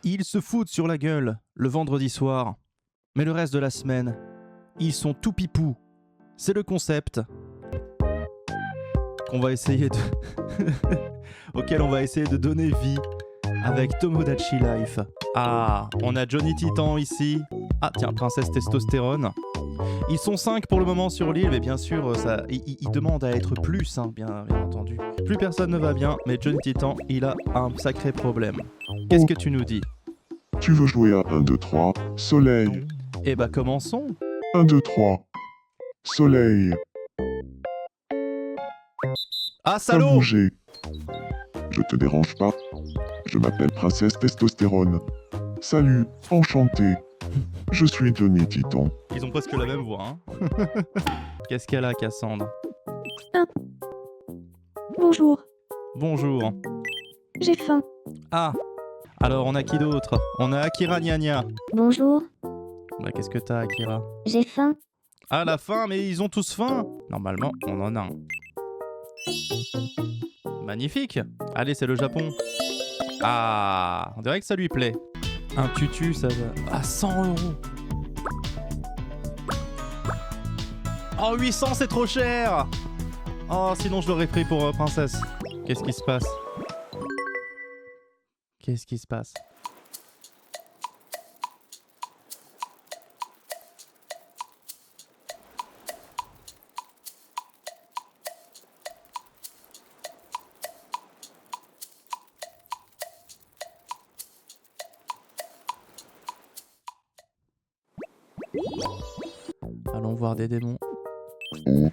Ils se foutent sur la gueule le vendredi soir, mais le reste de la semaine, ils sont tout pipou. C'est le concept qu'on va essayer de auquel on va essayer de donner vie avec Tomodachi Life. Ah, on a Johnny Titan ici. Ah tiens, Princesse Testostérone. Ils sont 5 pour le moment sur l'île, mais bien sûr, ils demandent à être plus, hein, bien entendu. Plus personne ne va bien, mais Johnny Titan, il a un sacré problème. Qu'est-ce que tu nous dis? Tu veux jouer à 1, 2, 3, soleil. Eh bah commençons. 1, 2, 3, soleil. Ah Pas salaud! bouger. Je te dérange pas. Je m'appelle Princesse Testostérone. Salut, enchanté. Je suis Johnny Titan. Ils ont presque la même voix, hein. Qu'est-ce qu'elle a, Cassandre? Bonjour, Bonjour. j'ai faim. Ah, alors on a qui d'autre? On a Akira Gnagna. Bonjour, Bah qu'est-ce que t'as, Akira? j'ai faim. Ah, la faim, mais ils ont tous faim. Normalement, on en a un. Magnifique. Allez, c'est le Japon. Ah, on dirait que ça lui plaît. Un tutu, ça va... Ah, 100 €. Oh, 800, c'est trop cher. Oh, sinon je l'aurais pris pour Princesse. Qu'est-ce qui se passe? Qu'est-ce qui se passe? Allons voir des démons. Oh.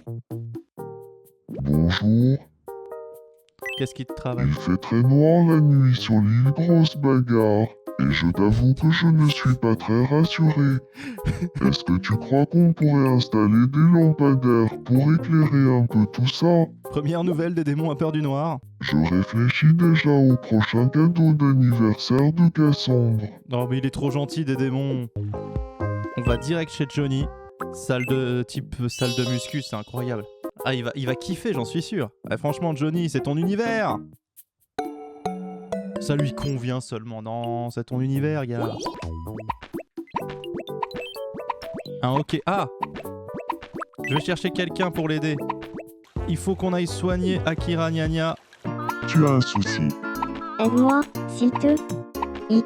Bonjour. Qu'est-ce qui te travaille? Il fait très noir la nuit sur l'île, grosse bagarre. Et je t'avoue que je ne suis pas très rassuré. Est-ce que tu crois qu'on pourrait installer des lampadaires pour éclairer un peu tout ça? Première nouvelle des démons à peur du noir. Je réfléchis déjà au prochain cadeau d'anniversaire de Cassandre. Non mais il est trop gentil des démons. On va direct chez Johnny. Salle de muscu, c'est incroyable. Ah il va kiffer, j'en suis sûr. Ah, franchement Johnny, c'est ton univers. Ça lui convient seulement. Non, c'est ton univers, gars. Ah ok. Ah, je vais chercher quelqu'un pour l'aider. Il faut qu'on aille soigner Akira Gnagna. Tu as un souci. Aide-moi, s'il te... Hic.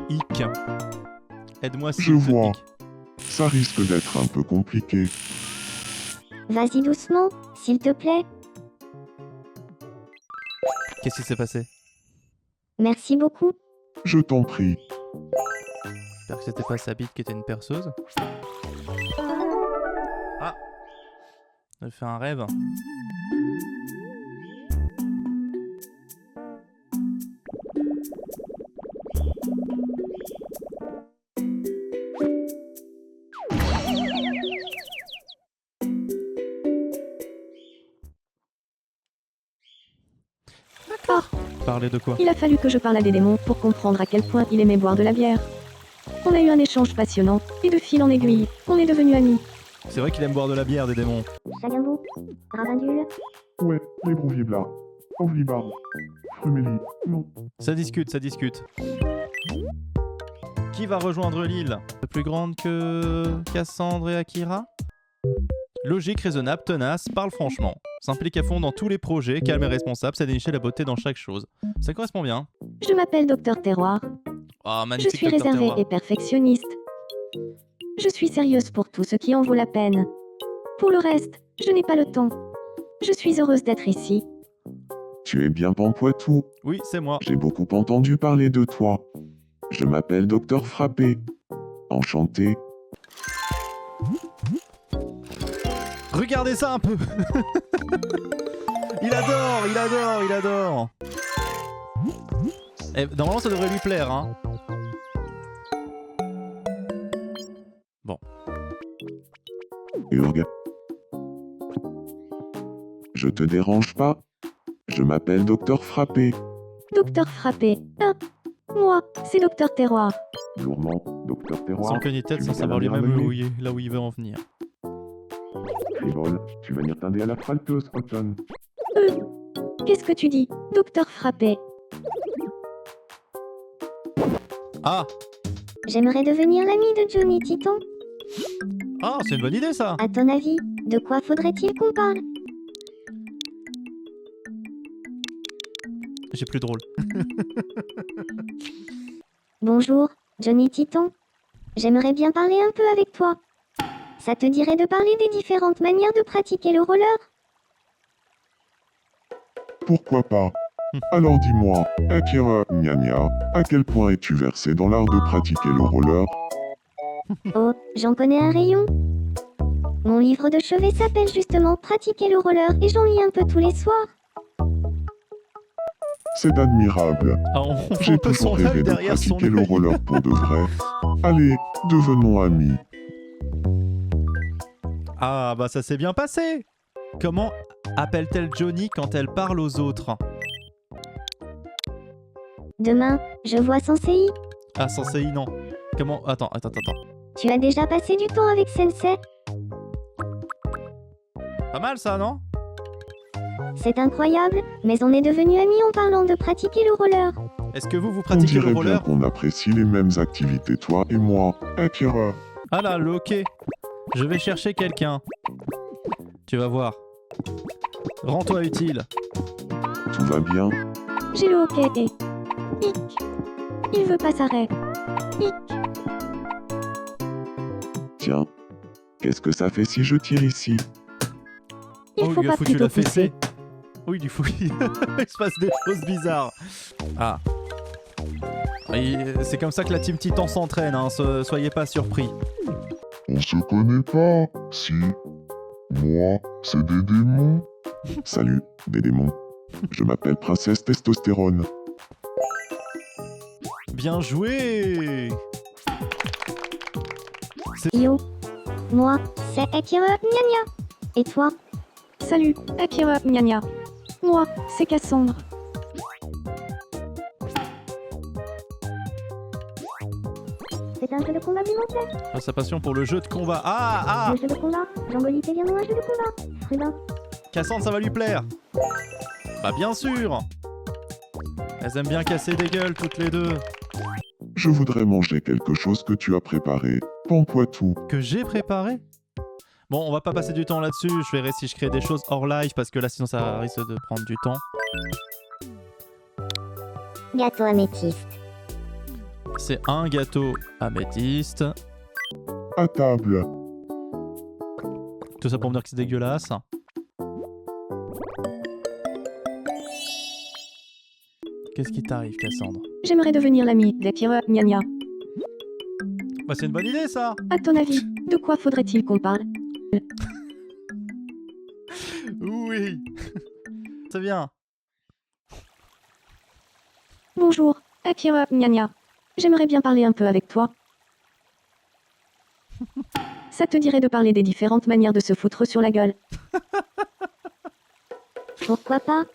Hic. Aide-moi Je s'il te vois. hic. Ça risque d'être un peu compliqué. Vas-y doucement, s'il te plaît. Qu'est-ce qui s'est passé? Merci beaucoup. Je t'en prie. J'espère que c'était pas sa bite qui était une perceuse. Ah, elle fait un rêve. Ah, Parler de quoi? il a fallu que je parle à des démons pour comprendre à quel point il aimait boire de la bière. On a eu un échange passionnant, et de fil en aiguille, on est devenus amis. C'est vrai qu'il aime boire de la bière, des démons. Chagabou, Ravindule, Ouais, les brouillés-blas. Ovlibar. Frumélie. Non. Ça discute, ça discute. Qui va rejoindre l'île? Plus grande que Cassandre et Akira? Logique, raisonnable, tenace, parle franchement. S'implique à fond dans tous les projets, calme et responsable, sait dénicher la beauté dans chaque chose. Ça correspond bien. je m'appelle Docteur Terroir. Ah, Je magnifique suis Dr. réservée Terroir. et perfectionniste. Je suis sérieuse pour tout ce qui en vaut la peine. Pour le reste, je n'ai pas le temps. Je suis heureuse d'être ici. Tu es bien Pampoitou. Oui, c'est moi. J'ai beaucoup entendu parler de toi. Je m'appelle Docteur Frappé. Enchanté. Regardez ça un peu. Il adore, il adore, il adore. Et normalement ça devrait lui plaire, hein. Bon. Urg. Je te dérange pas? Je m'appelle Docteur Frappé. Docteur Frappé. Ah, moi, c'est Docteur Terroir. Lourmand, Docteur Terroir. Sans cogner tête, tu sans veux savoir bien la lui-même ramener? là où il veut en venir. Frivole, tu vas venir t'aider à la fralteuse, Hotton. Qu'est-ce que tu dis, Docteur Frappé? Ah, J'aimerais devenir l'ami de Johnny Titan. ah, c'est une bonne idée ça. À ton avis, de quoi faudrait-il qu'on parle? J'ai plus drôle. Bonjour, Johnny Titan. J'aimerais bien parler un peu avec toi. Ça te dirait de parler des différentes manières de pratiquer le roller? Pourquoi pas? Alors dis-moi, Akira, gna gna, à quel point es-tu versé dans l'art de pratiquer le roller? Oh, j'en connais un rayon. Mon livre de chevet s'appelle justement Pratiquer le roller et j'en lis un peu tous les soirs. C'est admirable. Ah, on voit J'ai un peu toujours son œil rêvé de derrière son pratiquer le œil. roller pour de vrai. Allez, devenons amis. Ah, bah ça s'est bien passé. Comment appelle-t-elle Johnny quand elle parle aux autres? Demain, je vois Sensei. Ah, Sensei, non. Comment... Attends. Tu as déjà passé du temps avec Sensei? Pas mal ça, non? C'est incroyable, mais on est devenus amis en parlant de pratiquer le roller. Est-ce que vous On pratiquez le dirait bien roller? qu'on apprécie les mêmes activités, toi et moi, Akira. Ah là, le hockey. Je vais chercher quelqu'un. Tu vas voir. Rends-toi utile. Tout va bien? J'ai le hockey et... Hic. Il veut pas s'arrêter. Hic. Tiens, qu'est-ce que ça fait si je tire ici? Il faut il a pas foutu plutôt la fessée. pousser. Oui, il faut... il se passe des choses bizarres. Ah. C'est comme ça que la Team Titan s'entraîne, hein. Soyez pas surpris. On se connaît pas, si. Moi, c'est des démons. Salut, des démons. Je m'appelle Princesse Testostérone. Bien joué. Yo. Moi, c'est Akira, gna gna. Et toi? Salut, Akira, gna gna. Moi, c'est Cassandre. C'est un jeu de combat alimentaire. Ah, sa passion pour le jeu de combat. Ah. Le jeu de combat. Jean-Bolite vient un jeu de combat. Rubin. Cassandre, ça va lui plaire. Bah bien sûr. Elles aiment bien casser des gueules toutes les deux. Je voudrais manger quelque chose que tu as préparé. Pampoitou. Que j'ai préparé. Bon, on va pas passer du temps là-dessus. Je verrai si je crée des choses hors live parce que là, sinon, ça risque de prendre du temps. Gâteau améthyste. C'est un gâteau améthyste. À table. Tout ça pour me dire que c'est dégueulasse. Qu'est-ce qui t'arrive, Cassandre? J'aimerais devenir l'ami d'Akira, gna gna. Bah c'est une bonne idée, ça. À ton avis, de quoi faudrait-il qu'on parle? Oui. C'est bien. Bonjour, Akira, gna gna. J'aimerais bien parler un peu avec toi. Ça te dirait de parler des différentes manières de se foutre sur la gueule? Pourquoi pas?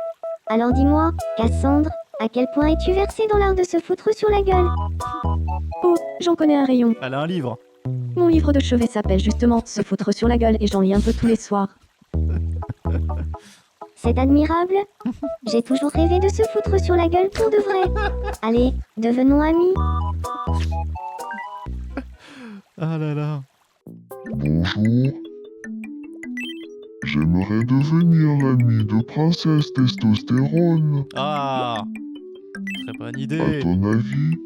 Alors dis-moi, Cassandre, à quel point es-tu versée dans l'art de se foutre sur la gueule? Oh, j'en connais un rayon. Elle a un livre. Mon livre de chevet s'appelle justement Se foutre sur la gueule et j'en lis un peu tous les soirs. C'est admirable. J'ai toujours rêvé de se foutre sur la gueule pour de vrai. Allez, devenons amis. Ah là là. Bonjour. J'aimerais devenir l'ami de Princesse Testostérone. Ah. Très bonne À idée. ton avis,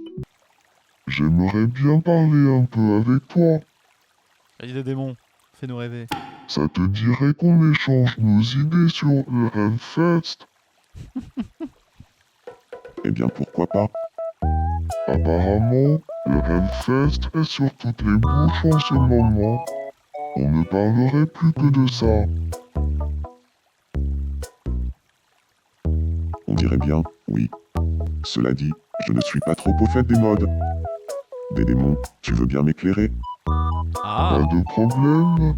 j'aimerais bien parler un peu avec toi. Vas-y, des démons. Fais-nous rêver. Ça te dirait qu'on échange nos idées sur le Hellfest? Eh bien, pourquoi pas? Apparemment, le Hellfest est sur toutes les bouches en ce moment. On ne parlerait plus que de ça. On dirait bien, oui. Cela dit, je ne suis pas trop au fait des modes. Des démons, tu veux bien m'éclairer? Ah. Pas de problème.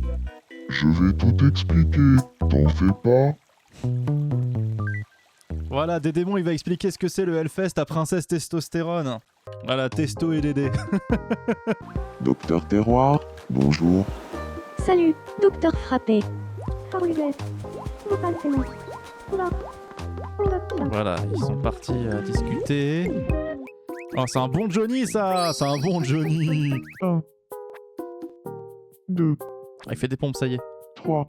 Je vais tout expliquer, t'en fais pas. Voilà, des démons, il va expliquer ce que c'est le Hellfest à Princesse Testostérone. Voilà, Testo et Dédé. Docteur Terroir, bonjour. Salut, docteur Frappé. Voilà, ils sont partis à discuter. Oh, c'est un bon Johnny, ça. C'est un bon Johnny. 1, 2, Ah, il fait des pompes, ça y est. 3,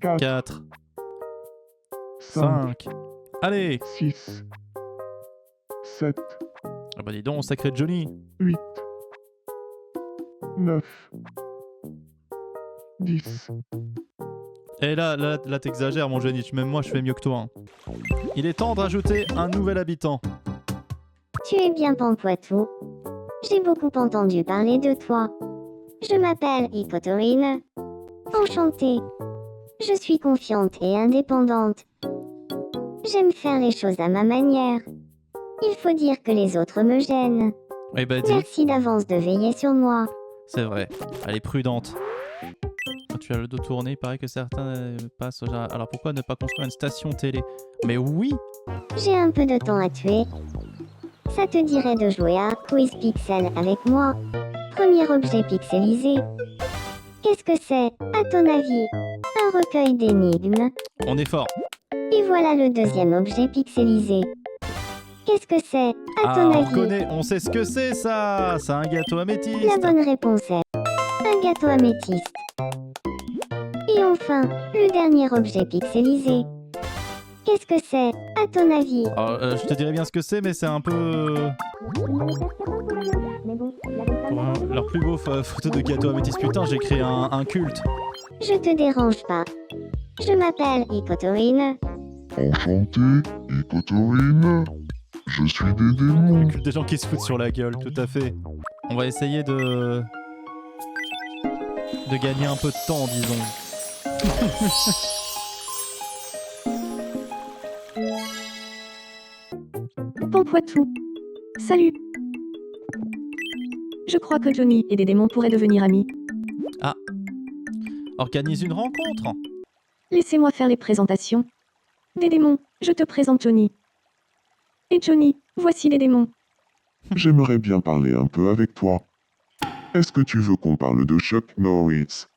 4, 4, 5, 5. Allez. 6, 7, Ah bah dis donc, sacré Johnny. 8, 9, 10. Et là t'exagères, mon Johnny. Même moi, je fais mieux que toi. Hein. Il est temps de rajouter un nouvel habitant. Tu es bien Pampoitou. J'ai beaucoup entendu parler de toi. Je m'appelle Hipotorine. Enchantée. Je suis confiante et indépendante. J'aime faire les choses à ma manière. Il faut dire que les autres me gênent. Eh bah dis, Merci d'avance de veiller sur moi. c'est vrai. Elle est prudente. Quand tu as le dos tourné, il paraît que certains passent au jardin. Alors pourquoi ne pas construire une station télé? Mais oui. J'ai un peu de temps à tuer. Ça te dirait de jouer à Quiz Pixel avec moi? Premier objet pixelisé. Qu'est-ce que c'est, à ton avis? Un recueil d'énigmes. On est fort. Et voilà le deuxième objet pixelisé. Qu'est-ce que c'est, à ton On avis? connaît, on sait ce que c'est ça. C'est un gâteau La améthyste. bonne réponse est un gâteau améthyste. Et enfin, le dernier objet pixelisé. Qu'est-ce que c'est, à ton avis? Alors, je te dirais bien ce que c'est, mais c'est un peu... Leur plus beau photo de gâteau améthyste. Putain, j'ai créé un culte. Je te dérange pas. Je m'appelle Hipotorine. Enchanté, Hipotorine. Je suis des démons. Le culte des gens qui se foutent sur la gueule, tout à fait. On va essayer de gagner un peu de temps, disons. Pampoitou. Salut. Je crois que Johnny et des démons pourraient devenir amis. Organise une rencontre. Laissez-moi faire les présentations. Des démons, je te présente Johnny. Et Johnny, voici les démons. J'aimerais bien parler un peu avec toi. Est-ce que tu veux qu'on parle de Chuck Norris?